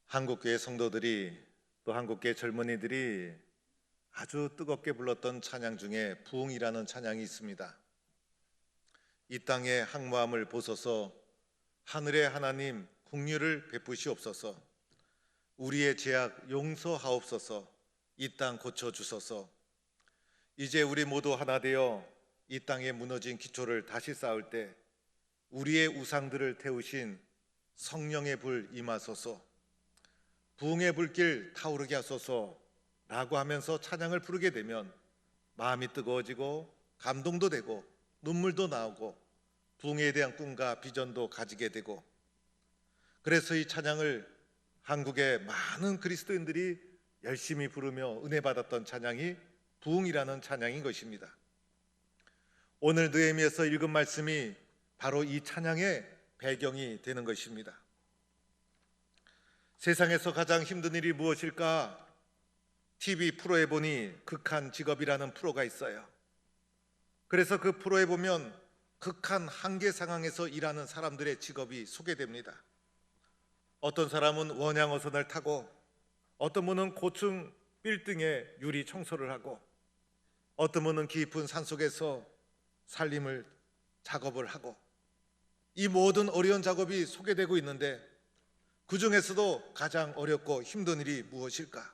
한국교회 성도들이 또 한국교회 젊은이들이 아주 뜨겁게 불렀던 찬양 중에 부흥이라는 찬양이 있습니다. 이 땅의 항모함을 보소서, 하늘의 하나님 긍휼을 베푸시옵소서, 우리의 죄악 용서하옵소서, 이 땅 고쳐주소서. 이제 우리 모두 하나 되어 이 땅에 무너진 기초를 다시 쌓을 때 우리의 우상들을 태우신 성령의 불 임하소서, 부흥의 불길 타오르게 하소서 라고 하면서 찬양을 부르게 되면 마음이 뜨거워지고 감동도 되고 눈물도 나오고 부흥에 대한 꿈과 비전도 가지게 되고, 그래서 이 찬양을 한국의 많은 그리스도인들이 열심히 부르며 은혜 받았던 찬양이 부흥이라는 찬양인 것입니다. 오늘 느헤미야서 읽은 말씀이 바로 이 찬양의 배경이 되는 것입니다. 세상에서 가장 힘든 일이 무엇일까? TV 프로에 보니 극한 직업이라는 프로가 있어요. 그래서 그 프로에 보면 극한 한계 상황에서 일하는 사람들의 직업이 소개됩니다. 어떤 사람은 원양어선을 타고, 어떤 분은 고층 빌딩에 유리 청소를 하고, 어떤 분은 깊은 산속에서 살림을 작업을 하고, 이 모든 어려운 작업이 소개되고 있는데 그 중에서도 가장 어렵고 힘든 일이 무엇일까?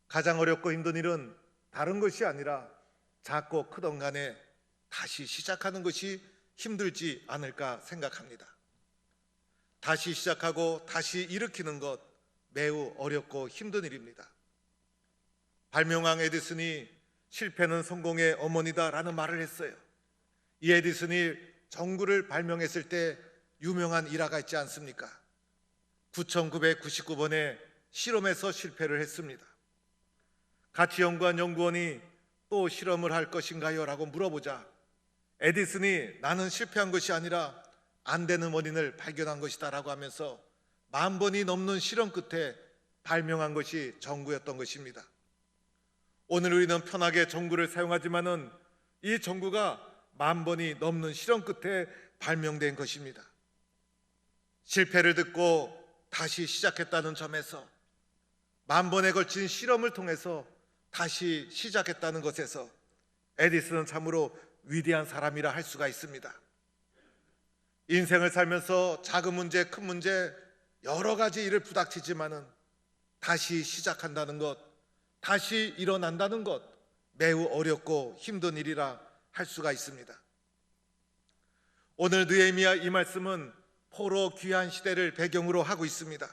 가장 어렵고 힘든 일은 다른 것이 아니라 작고 크던 간에 다시 시작하는 것이 힘들지 않을까 생각합니다. 다시 시작하고 다시 일으키는 것 매우 어렵고 힘든 일입니다. 발명왕 에디슨이 실패는 성공의 어머니다라는 말을 했어요. 이 에디슨이 전구를 발명했을 때 유명한 일화가 있지 않습니까? 9999번의 실험에서 실패를 했습니다. 같이 연구한 연구원이 또 실험을 할 것인가요? 라고 물어보자 에디슨이 나는 실패한 것이 아니라 안 되는 원인을 발견한 것이다 라고 하면서 10,000번이 넘는 실험 끝에 발명한 것이 전구였던 것입니다. 오늘 우리는 편하게 전구를 사용하지만은 이 전구가 10,000번이 넘는 실험 끝에 발명된 것입니다. 실패를 듣고 다시 시작했다는 점에서, 10,000번에 걸친 실험을 통해서 다시 시작했다는 것에서 에디슨은 참으로 위대한 사람이라 할 수가 있습니다. 인생을 살면서 작은 문제, 큰 문제 여러 가지 일을 부닥치지만은 다시 시작한다는 것, 다시 일어난다는 것 매우 어렵고 힘든 일이라 할 수가 있습니다. 오늘 느헤미야 이 말씀은 포로 귀환 시대를 배경으로 하고 있습니다.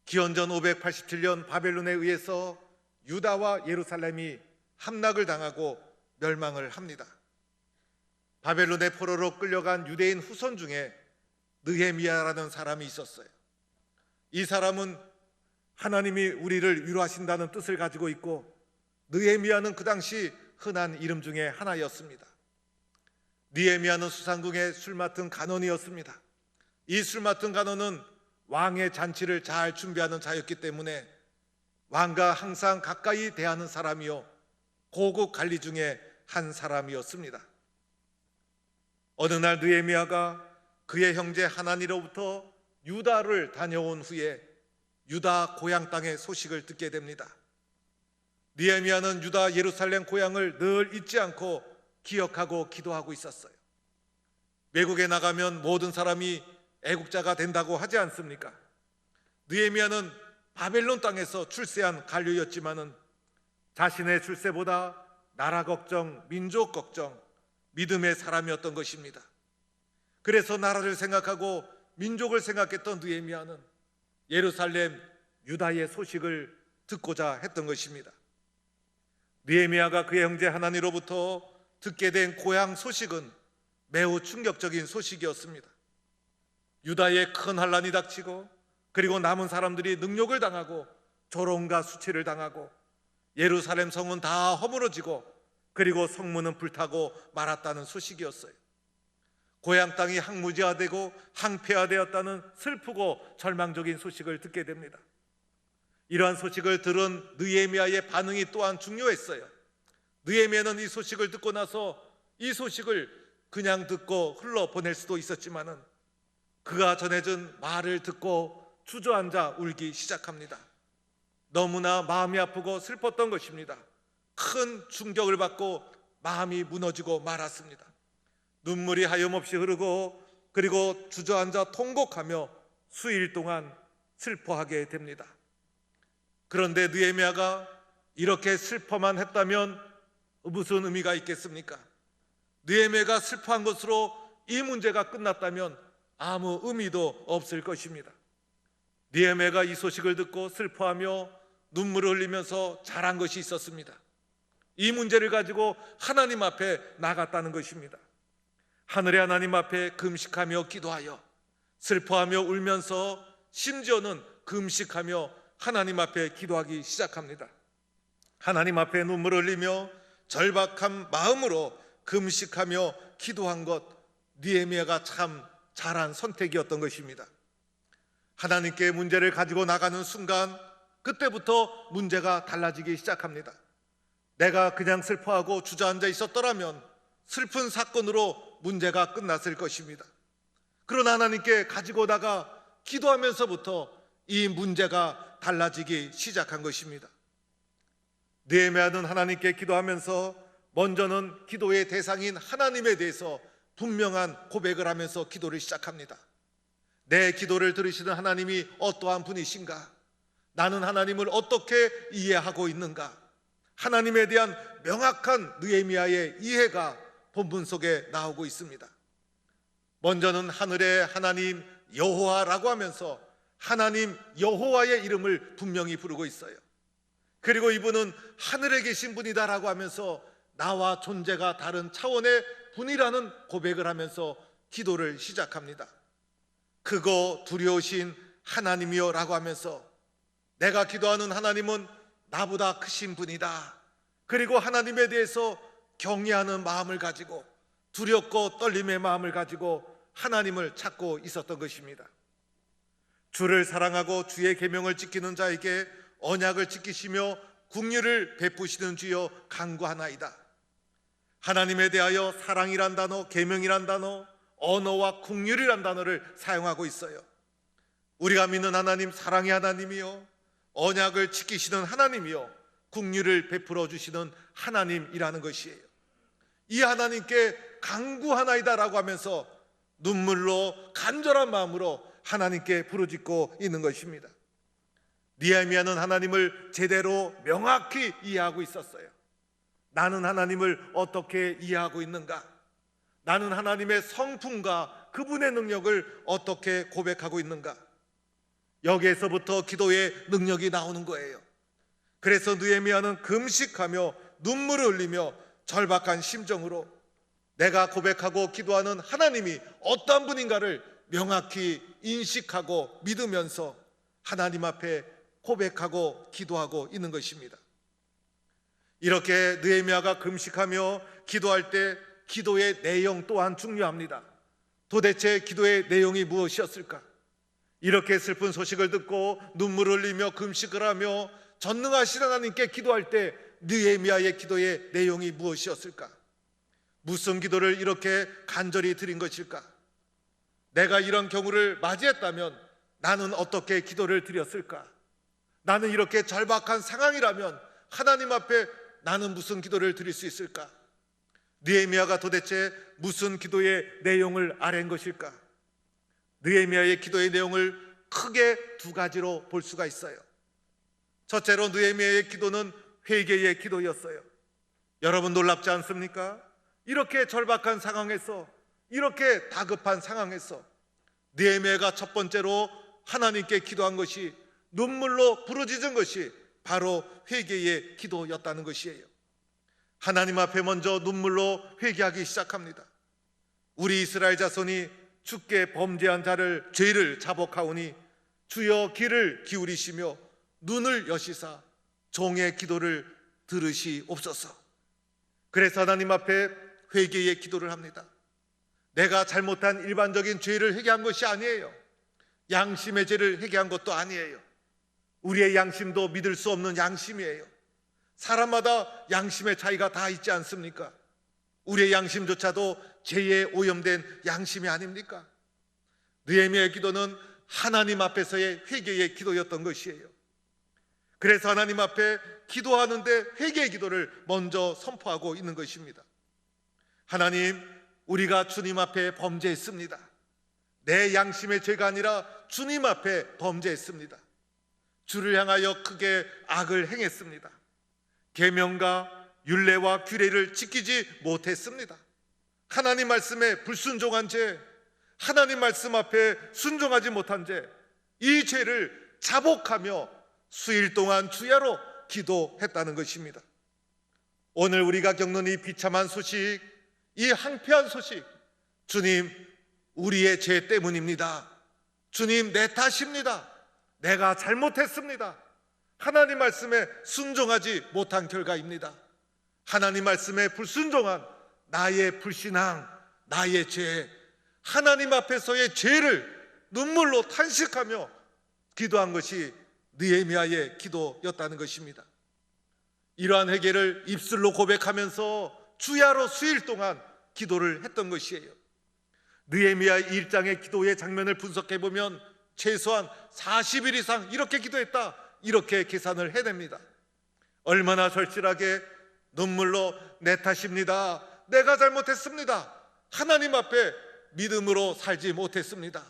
기원전 587년 바벨론에 의해서 유다와 예루살렘이 함락을 당하고 멸망을 합니다. 바벨론의 포로로 끌려간 유대인 후손 중에 느헤미야라는 사람이 있었어요. 이 사람은 하나님이 우리를 위로하신다는 뜻을 가지고 있고, 느헤미야는 그 당시 흔한 이름 중에 하나였습니다. 느헤미야는 수상궁의 술 맡은 간원이었습니다. 이 술 맡은 간원은 왕의 잔치를 잘 준비하는 자였기 때문에 왕과 항상 가까이 대하는 사람이요 고국 관리 중에 한 사람이었습니다. 어느 날 느헤미야가 그의 형제 하나니로부터 유다를 다녀온 후에 유다 고향 땅의 소식을 듣게 됩니다. 느헤미야는 유다 예루살렘 고향을 늘 잊지 않고 기억하고 기도하고 있었어요. 외국에 나가면 모든 사람이 애국자가 된다고 하지 않습니까? 느헤미야는 바벨론 땅에서 출세한 관료였지만은 자신의 출세보다 나라 걱정, 민족 걱정, 믿음의 사람이었던 것입니다. 그래서 나라를 생각하고 민족을 생각했던 느헤미야는 예루살렘, 유다의 소식을 듣고자 했던 것입니다. 느헤미야가 그의 형제 하나니로부터 듣게 된 고향 소식은 매우 충격적인 소식이었습니다. 유다에 큰 환란이 닥치고, 그리고 남은 사람들이 능욕을 당하고 조롱과 수치를 당하고, 예루살렘 성은 다 허물어지고, 그리고 성문은 불타고 말았다는 소식이었어요. 고향 땅이 항무지화되고 항폐화되었다는 슬프고 절망적인 소식을 듣게 됩니다. 이러한 소식을 들은 느헤미야의 반응이 또한 중요했어요. 느헤미야는 이 소식을 듣고 나서 이 소식을 그냥 듣고 흘러보낼 수도 있었지만은 그가 전해준 말을 듣고 주저앉아 울기 시작합니다. 너무나 마음이 아프고 슬펐던 것입니다. 큰 충격을 받고 마음이 무너지고 말았습니다. 눈물이 하염없이 흐르고 그리고 주저앉아 통곡하며 수일 동안 슬퍼하게 됩니다. 그런데 느헤미야가 이렇게 슬퍼만 했다면 무슨 의미가 있겠습니까? 느헤미야가 슬퍼한 것으로 이 문제가 끝났다면 아무 의미도 없을 것입니다. 느헤미야가 이 소식을 듣고 슬퍼하며 눈물을 흘리면서 잘한 것이 있었습니다. 이 문제를 가지고 하나님 앞에 나갔다는 것입니다. 하늘의 하나님 앞에 금식하며 기도하여 슬퍼하며 울면서 심지어는 금식하며 하나님 앞에 기도하기 시작합니다. 하나님 앞에 눈물을 흘리며 절박한 마음으로 금식하며 기도한 것, 느헤미야가 참 잘한 선택이었던 것입니다. 하나님께 문제를 가지고 나가는 순간 그때부터 문제가 달라지기 시작합니다. 내가 그냥 슬퍼하고 주저앉아 있었더라면 슬픈 사건으로 문제가 끝났을 것입니다. 그러나 하나님께 가지고 나가 기도하면서부터 이 문제가 달라지기 시작한 것입니다. 느헤미야는 하나님께 기도하면서 먼저는 기도의 대상인 하나님에 대해서 분명한 고백을 하면서 기도를 시작합니다. 내 기도를 들으시는 하나님이 어떠한 분이신가? 나는 하나님을 어떻게 이해하고 있는가? 하나님에 대한 명확한 느헤미야의 이해가 본문 속에 나오고 있습니다. 먼저는 하늘의 하나님 여호와라고 하면서 하나님 여호와의 이름을 분명히 부르고 있어요. 그리고 이분은 하늘에 계신 분이다라고 하면서 나와 존재가 다른 차원의 분이라는 고백을 하면서 기도를 시작합니다. 크고 두려우신 하나님이여 라고 하면서 내가 기도하는 하나님은 나보다 크신 분이다. 그리고 하나님에 대해서 경외하는 마음을 가지고 두렵고 떨림의 마음을 가지고 하나님을 찾고 있었던 것입니다. 주를 사랑하고 주의 계명을 지키는 자에게 언약을 지키시며 긍휼을 베푸시는 주여 간구하나이다. 하나님에 대하여 사랑이란 단어, 계명이란 단어, 언어와 긍휼이란 단어를 사용하고 있어요. 우리가 믿는 하나님 사랑의 하나님이요, 언약을 지키시는 하나님이요, 긍휼을 베풀어 주시는 하나님이라는 것이에요. 이 하나님께 간구하나이다라고 하면서 눈물로 간절한 마음으로 하나님께 부르짖고 있는 것입니다. 느헤미야는 하나님을 제대로 명확히 이해하고 있었어요. 나는 하나님을 어떻게 이해하고 있는가? 나는 하나님의 성품과 그분의 능력을 어떻게 고백하고 있는가? 여기에서부터 기도의 능력이 나오는 거예요. 그래서 느헤미야는 금식하며 눈물을 흘리며 절박한 심정으로 내가 고백하고 기도하는 하나님이 어떠한 분인가를 명확히 인식하고 믿으면서 하나님 앞에 고백하고 기도하고 있는 것입니다. 이렇게 느헤미야가 금식하며 기도할 때 기도의 내용 또한 중요합니다. 도대체 기도의 내용이 무엇이었을까? 이렇게 슬픈 소식을 듣고 눈물을 흘리며 금식을 하며 전능하신 하나님께 기도할 때 느헤미야의 기도의 내용이 무엇이었을까? 무슨 기도를 이렇게 간절히 드린 것일까? 내가 이런 경우를 맞이했다면 나는 어떻게 기도를 드렸을까? 나는 이렇게 절박한 상황이라면 하나님 앞에 나는 무슨 기도를 드릴 수 있을까? 느헤미야가 도대체 무슨 기도의 내용을 아는 것일까? 느헤미야의 기도의 내용을 크게 두 가지로 볼 수가 있어요. 첫째로 느헤미야의 기도는 회개의 기도였어요. 여러분 놀랍지 않습니까? 이렇게 절박한 상황에서, 이렇게 다급한 상황에서 느헤미야가 첫 번째로 하나님께 기도한 것이, 눈물로 부르짖은 것이 바로 회개의 기도였다는 것이에요. 하나님 앞에 먼저 눈물로 회개하기 시작합니다. 우리 이스라엘 자손이 주께 범죄한 자를 죄를 자복하오니 주여 귀를 기울이시며 눈을 여시사 종의 기도를 들으시옵소서. 그래서 하나님 앞에 회개의 기도를 합니다. 내가 잘못한 일반적인 죄를 회개한 것이 아니에요. 양심의 죄를 회개한 것도 아니에요. 우리의 양심도 믿을 수 없는 양심이에요. 사람마다 양심의 차이가 다 있지 않습니까? 우리의 양심조차도 죄에 오염된 양심이 아닙니까? 느헤미야의 기도는 하나님 앞에서의 회개의 기도였던 것이에요. 그래서 하나님 앞에 기도하는데 회개의 기도를 먼저 선포하고 있는 것입니다. 하나님, 우리가 주님 앞에 범죄했습니다. 내 양심의 죄가 아니라 주님 앞에 범죄했습니다. 주를 향하여 크게 악을 행했습니다. 계명과 율례와 규례를 지키지 못했습니다. 하나님 말씀에 불순종한 죄, 하나님 말씀 앞에 순종하지 못한 죄, 이 죄를 자복하며 수일 동안 주야로 기도했다는 것입니다. 오늘 우리가 겪는 이 비참한 소식, 이 황폐한 소식, 주님, 우리의 죄 때문입니다. 주님, 내 탓입니다. 내가 잘못했습니다. 하나님 말씀에 순종하지 못한 결과입니다. 하나님 말씀에 불순종한 나의 불신앙, 나의 죄, 하나님 앞에서의 죄를 눈물로 탄식하며 기도한 것이 느헤미야의 기도였다는 것입니다. 이러한 회개를 입술로 고백하면서 주야로 수일 동안 기도를 했던 것이에요. 느헤미야 1장의 기도의 장면을 분석해 보면 최소한 40일 이상 이렇게 기도했다, 이렇게 계산을 해냅니다. 얼마나 절실하게 눈물로 내 탓입니다, 내가 잘못했습니다, 하나님 앞에 믿음으로 살지 못했습니다,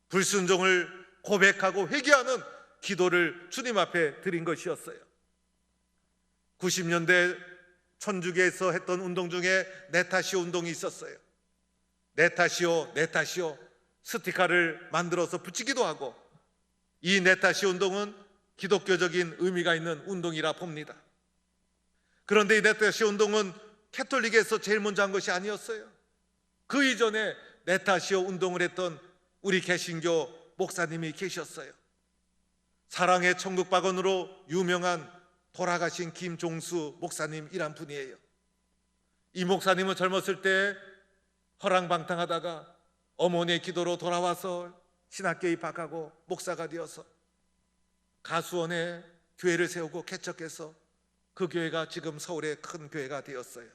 불순종을 고백하고 회개하는 기도를 주님 앞에 드린 것이었어요. 90년대 천주교에서 했던 운동 중에 내 탓이오 운동이 있었어요. 내 탓이오, 내 탓이오 스티커를 만들어서 붙이기도 하고, 이 내 탓이오 운동은 기독교적인 의미가 있는 운동이라 봅니다. 그런데 이 내 탓이오 운동은 캐톨릭에서 제일 먼저 한 것이 아니었어요. 그 이전에 내 탓이오 운동을 했던 우리 개신교 목사님이 계셨어요. 사랑의 천국박원으로 유명한 돌아가신 김종수 목사님이란 분이에요. 이 목사님은 젊었을 때 허랑방탕하다가 어머니의 기도로 돌아와서 신학교에 입학하고 목사가 되어서 가수원에 교회를 세우고 개척해서 그 교회가 지금 서울의 큰 교회가 되었어요.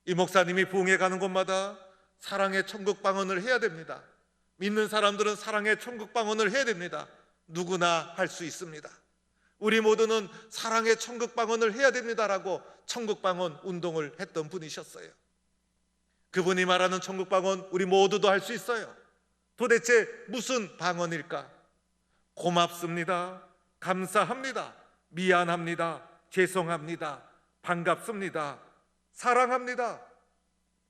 이 목사님이 부흥회 가는 곳마다 사랑의 천국 방언을 해야 됩니다. 믿는 사람들은 사랑의 천국 방언을 해야 됩니다. 누구나 할 수 있습니다. 우리 모두는 사랑의 천국 방언을 해야 됩니다라고 천국 방언 운동을 했던 분이셨어요. 그분이 말하는 천국 방언 우리 모두도 할 수 있어요. 도대체 무슨 방언일까? 고맙습니다, 감사합니다, 미안합니다, 죄송합니다, 반갑습니다, 사랑합니다.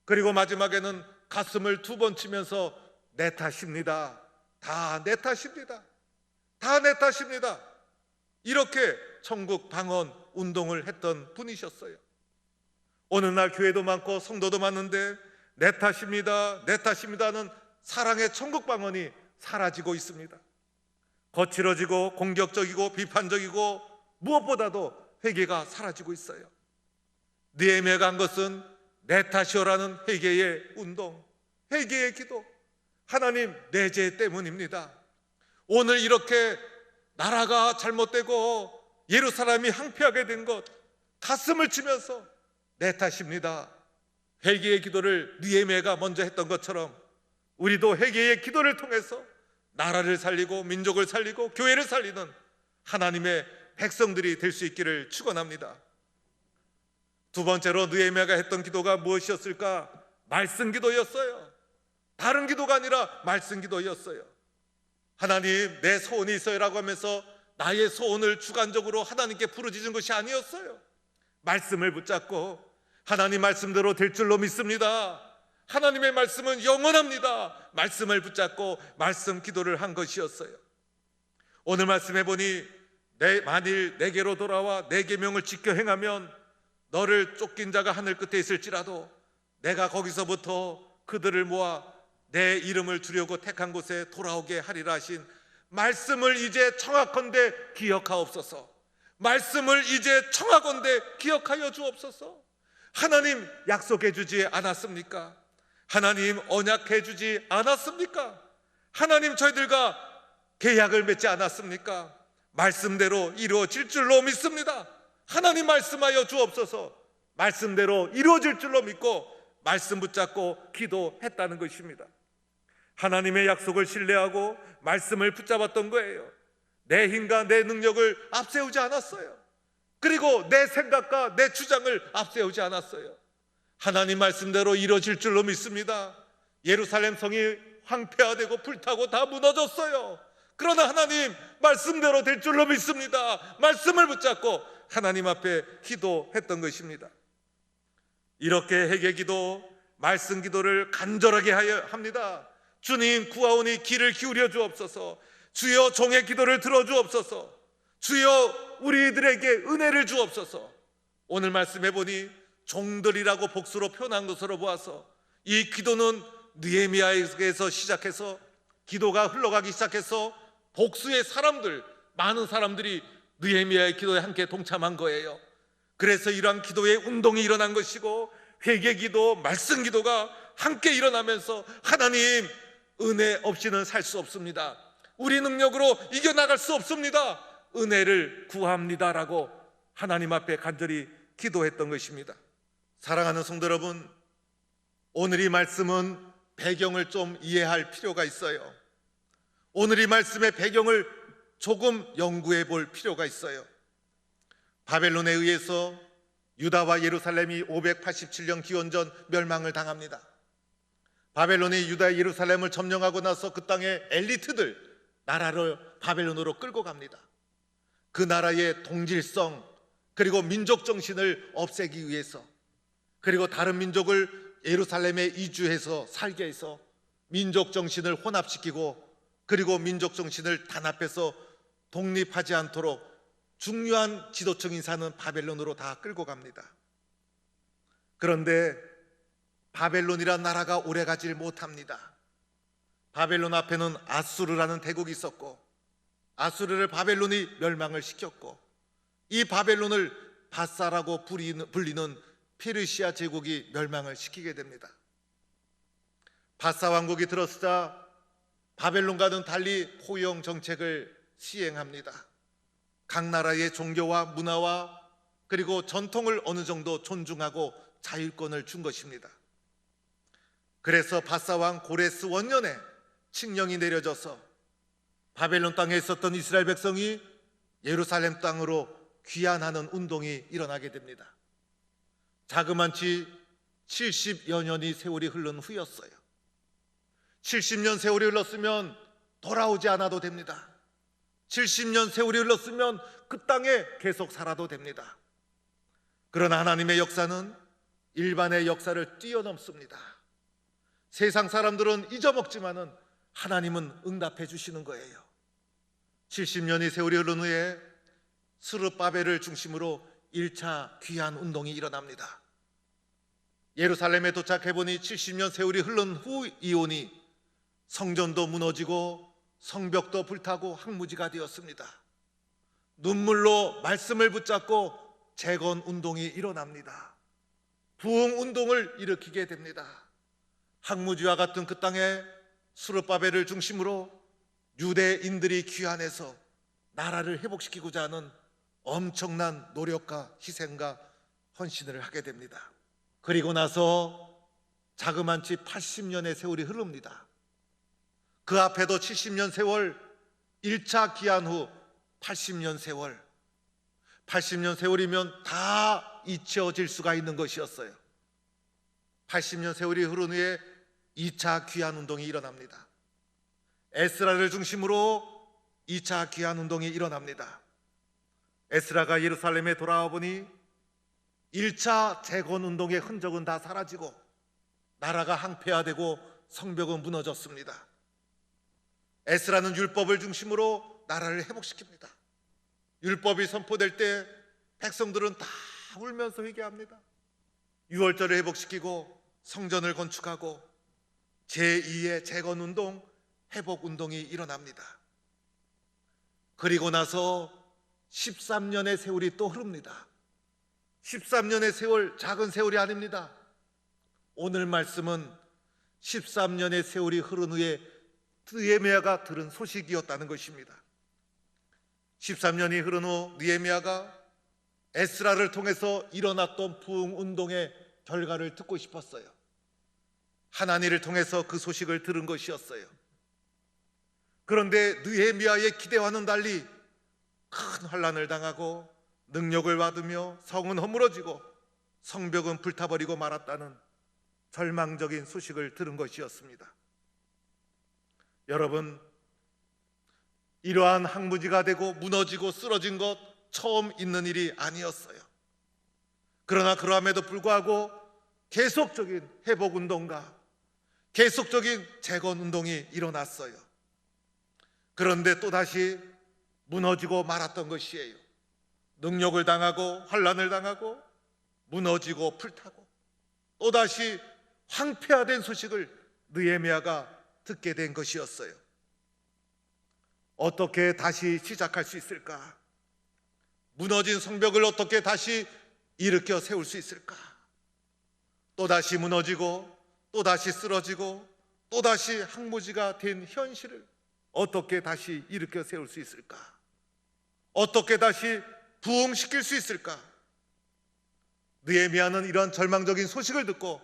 그리고 마지막에는 가슴을 2번 치면서 내 탓입니다, 다 내 탓입니다, 다 내 탓입니다, 이렇게 천국 방언 운동을 했던 분이셨어요. 어느 날 교회도 많고 성도도 많은데 내 탓입니다, 내 탓입니다는 사랑의 천국 방언이 사라지고 있습니다. 거칠어지고 공격적이고 비판적이고 무엇보다도 회개가 사라지고 있어요. 느헤미야가 한 것은 내 탓이오라는 회개의 운동, 회개의 기도. 하나님, 내 죄 때문입니다. 오늘 이렇게 나라가 잘못되고 예루살렘이 황폐하게 된 것 가슴을 치면서 내 탓입니다. 회개의 기도를 느헤미야가 먼저 했던 것처럼 우리도 회개의 기도를 통해서 나라를 살리고 민족을 살리고 교회를 살리는 하나님의 백성들이 될 수 있기를 축원합니다. 두 번째로 느헤미야가 했던 기도가 무엇이었을까? 말씀 기도였어요. 다른 기도가 아니라 말씀 기도였어요. 하나님, 내 소원이 있어요라고 하면서 나의 소원을 주관적으로 하나님께 부르짖은 것이 아니었어요. 말씀을 붙잡고 하나님 말씀대로 될 줄로 믿습니다, 하나님의 말씀은 영원합니다, 말씀을 붙잡고 말씀 기도를 한 것이었어요. 오늘 말씀해 보니 만일 내게로 돌아와 내 계명을 지켜 행하면 너를 쫓긴 자가 하늘 끝에 있을지라도 내가 거기서부터 그들을 모아 내 이름을 두려고 택한 곳에 돌아오게 하리라 하신 말씀을 이제 청하건대 기억하옵소서. 말씀을 이제 청하건대 기억하여 주옵소서. 하나님 약속해 주지 않았습니까? 하나님 언약해 주지 않았습니까? 하나님 저희들과 계약을 맺지 않았습니까? 말씀대로 이루어질 줄로 믿습니다. 하나님 말씀하여 주옵소서. 말씀대로 이루어질 줄로 믿고 말씀 붙잡고 기도했다는 것입니다. 하나님의 약속을 신뢰하고 말씀을 붙잡았던 거예요. 내 힘과 내 능력을 앞세우지 않았어요. 그리고 내 생각과 내 주장을 앞세우지 않았어요. 하나님 말씀대로 이루어질 줄로 믿습니다. 예루살렘 성이 황폐화되고 불타고 다 무너졌어요. 그러나 하나님 말씀대로 될 줄로 믿습니다. 말씀을 붙잡고 하나님 앞에 기도했던 것입니다. 이렇게 회개기도, 말씀 기도를 간절하게 하여 합니다. 주님, 구하오니 귀를 기울여 주옵소서. 주여, 종의 기도를 들어주옵소서. 주여, 우리들에게 은혜를 주옵소서. 오늘 말씀해 보니 종들이라고 복수로 표현한 것으로 보아서 이 기도는 느헤미야에게서 시작해서 기도가 흘러가기 시작해서 복수의 사람들, 많은 사람들이 느헤미야의 기도에 함께 동참한 거예요. 그래서 이러한 기도의 운동이 일어난 것이고, 회개기도, 말씀기도가 함께 일어나면서 하나님, 은혜 없이는 살 수 없습니다. 우리 능력으로 이겨나갈 수 없습니다. 은혜를 구합니다라고 하나님 앞에 간절히 기도했던 것입니다. 사랑하는 성도 여러분, 오늘 이 말씀은 배경을 좀 이해할 필요가 있어요. 오늘 이 말씀의 배경을 조금 연구해 볼 필요가 있어요. 바벨론에 의해서 유다와 예루살렘이 587년 기원전 멸망을 당합니다. 바벨론이 유다 예루살렘을 점령하고 나서 그 땅의 엘리트들, 나라를 바벨론으로 끌고 갑니다. 그 나라의 동질성, 그리고 민족 정신을 없애기 위해서, 그리고 다른 민족을 예루살렘에 이주해서 살게 해서 민족 정신을 혼합시키고, 그리고 민족 정신을 단합해서 독립하지 않도록 중요한 지도층 인사는 바벨론으로 다 끌고 갑니다. 그런데 바벨론이란 나라가 오래가질 못합니다. 바벨론 앞에는 아수르라는 대국이 있었고, 아수르를 바벨론이 멸망을 시켰고, 이 바벨론을 바사라고 불리는 페르시아 제국이 멸망을 시키게 됩니다. 바사 왕국이 들어서자 바벨론과는 달리 포용 정책을 시행합니다. 각 나라의 종교와 문화와 그리고 전통을 어느 정도 존중하고 자율권을 준 것입니다. 그래서 바사 왕 고레스 원년에 칙령이 내려져서 바벨론 땅에 있었던 이스라엘 백성이 예루살렘 땅으로 귀환하는 운동이 일어나게 됩니다. 자그만치 70여 년이 세월이 흐른 후였어요. 70년 세월이 흘렀으면 돌아오지 않아도 됩니다. 70년 세월이 흘렀으면 그 땅에 계속 살아도 됩니다. 그러나 하나님의 역사는 일반의 역사를 뛰어넘습니다. 세상 사람들은 잊어먹지만은 하나님은 응답해 주시는 거예요. 70년의 세월이 흐른 후에 스룹바벨을 중심으로 1차 귀환 운동이 일어납니다. 예루살렘에 도착해보니 70년 세월이 흐른 후 이오니 성전도 무너지고 성벽도 불타고 황무지가 되었습니다. 눈물로 말씀을 붙잡고 재건 운동이 일어납니다. 부흥 운동을 일으키게 됩니다. 황무지와 같은 그 땅에 스룹바벨을 중심으로 유대인들이 귀환해서 나라를 회복시키고자 하는 엄청난 노력과 희생과 헌신을 하게 됩니다. 그리고 나서 자그만치 80년의 세월이 흐릅니다. 그 앞에도 70년 세월, 1차 귀환 후 80년 세월, 80년 세월이면 다 잊혀질 수가 있는 것이었어요. 80년 세월이 흐른 후에 2차 귀환 운동이 일어납니다. 에스라를 중심으로 2차 귀환 운동이 일어납니다. 에스라가 예루살렘에 돌아와 보니 1차 재건 운동의 흔적은 다 사라지고 나라가 항폐화되고 성벽은 무너졌습니다. 에스라는 율법을 중심으로 나라를 회복시킵니다. 율법이 선포될 때 백성들은 다 울면서 회개합니다. 유월절을 회복시키고 성전을 건축하고 제2의 재건운동, 회복운동이 일어납니다. 그리고 나서 13년의 세월이 또 흐릅니다. 13년의 세월, 작은 세월이 아닙니다. 오늘 말씀은 13년의 세월이 흐른 후에 느헤미야가 들은 소식이었다는 것입니다. 13년이 흐른 후 느헤미야가 에스라를 통해서 일어났던 부흥운동의 결과를 듣고 싶었어요. 하나니를 통해서 그 소식을 들은 것이었어요. 그런데 느헤미야의 기대와는 달리 큰 환난을 당하고 능력을 받으며 성은 허물어지고 성벽은 불타버리고 말았다는 절망적인 소식을 들은 것이었습니다. 여러분, 이러한 항무지가 되고 무너지고 쓰러진 것 처음 있는 일이 아니었어요. 그러나 그러함에도 불구하고 계속적인 회복운동과 계속적인 재건운동이 일어났어요. 그런데 또다시 무너지고 말았던 것이에요. 능력을 당하고 환난을 당하고 무너지고 불타고 또다시 황폐화된 소식을 느헤미야가 듣게 된 것이었어요. 어떻게 다시 시작할 수 있을까? 무너진 성벽을 어떻게 다시 일으켜 세울 수 있을까? 또다시 무너지고 또다시 쓰러지고 또다시 항무지가 된 현실을 어떻게 다시 일으켜 세울 수 있을까? 어떻게 다시 부흥시킬 수 있을까? 느헤미야는 이런 절망적인 소식을 듣고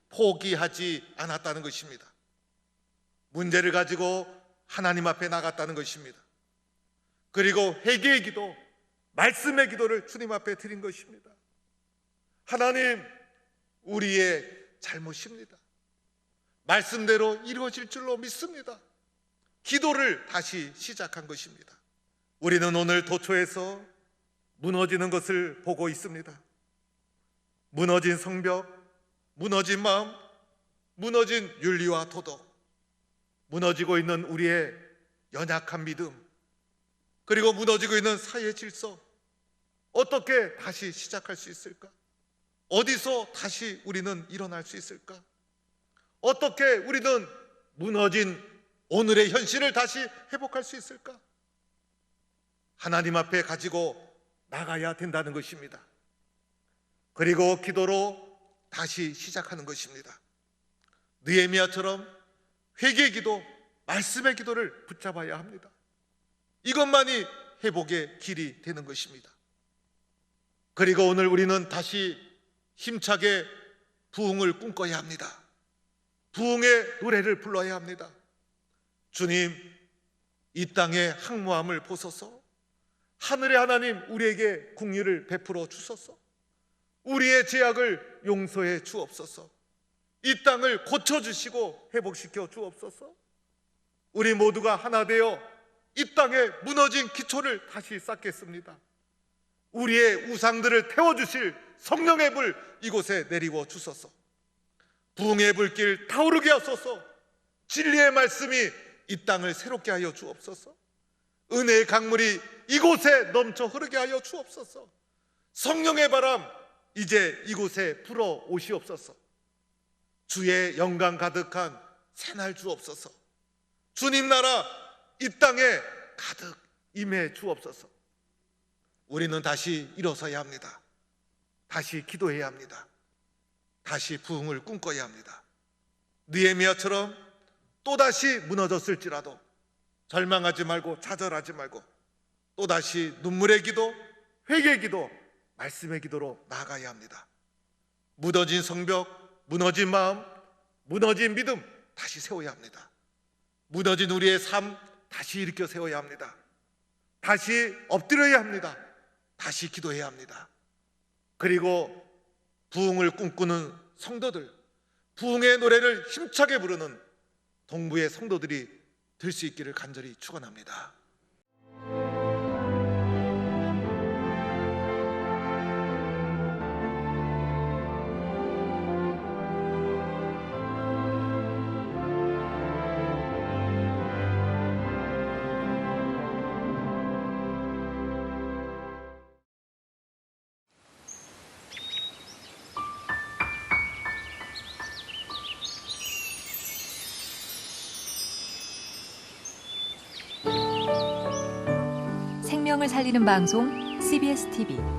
포기하지 않았다는 것입니다. 문제를 가지고 하나님 앞에 나갔다는 것입니다. 그리고 회개의 기도, 말씀의 기도를 주님 앞에 드린 것입니다. 하나님, 우리의 잘못입니다. 말씀대로 이루어질 줄로 믿습니다. 기도를 다시 시작한 것입니다. 우리는 오늘 도초에서 무너지는 것을 보고 있습니다. 무너진 성벽, 무너진 마음, 무너진 윤리와 도덕, 무너지고 있는 우리의 연약한 믿음, 그리고 무너지고 있는 사회 질서, 어떻게 다시 시작할 수 있을까? 어디서 다시 우리는 일어날 수 있을까? 어떻게 우리는 무너진 오늘의 현실을 다시 회복할 수 있을까? 하나님 앞에 가지고 나가야 된다는 것입니다. 그리고 기도로 다시 시작하는 것입니다. 느헤미야처럼 회개의 기도, 말씀의 기도를 붙잡아야 합니다. 이것만이 회복의 길이 되는 것입니다. 그리고 오늘 우리는 다시 힘차게 부흥을 꿈꿔야 합니다. 부흥의 노래를 불러야 합니다. 주님, 이 땅의 항무함을 보소서. 하늘의 하나님, 우리에게 긍휼을 베풀어 주소서. 우리의 죄악을 용서해 주옵소서. 이 땅을 고쳐주시고 회복시켜 주옵소서. 우리 모두가 하나 되어 이 땅에 무너진 기초를 다시 쌓겠습니다. 우리의 우상들을 태워주실 성령의 불 이곳에 내리고 주소서. 부흥의 불길 타오르게 하소서. 진리의 말씀이 이 땅을 새롭게 하여 주옵소서. 은혜의 강물이 이곳에 넘쳐 흐르게 하여 주옵소서. 성령의 바람 이제 이곳에 불어 오시옵소서. 주의 영광 가득한 새날 주옵소서. 주님 나라 이 땅에 가득 임해 주옵소서. 우리는 다시 일어서야 합니다. 다시 기도해야 합니다. 다시 부흥을 꿈꿔야 합니다. 느헤미야처럼 또다시 무너졌을지라도 절망하지 말고 좌절하지 말고 또다시 눈물의 기도, 회개의 기도, 말씀의 기도로 나아가야 합니다. 무너진 성벽, 무너진 마음, 무너진 믿음 다시 세워야 합니다. 무너진 우리의 삶 다시 일으켜 세워야 합니다. 다시 엎드려야 합니다. 다시 기도해야 합니다. 그리고 부흥을 꿈꾸는 성도들, 부흥의 노래를 힘차게 부르는 동부의 성도들이 될 수 있기를 간절히 축원합니다. 생명을 살리는 방송 CBS TV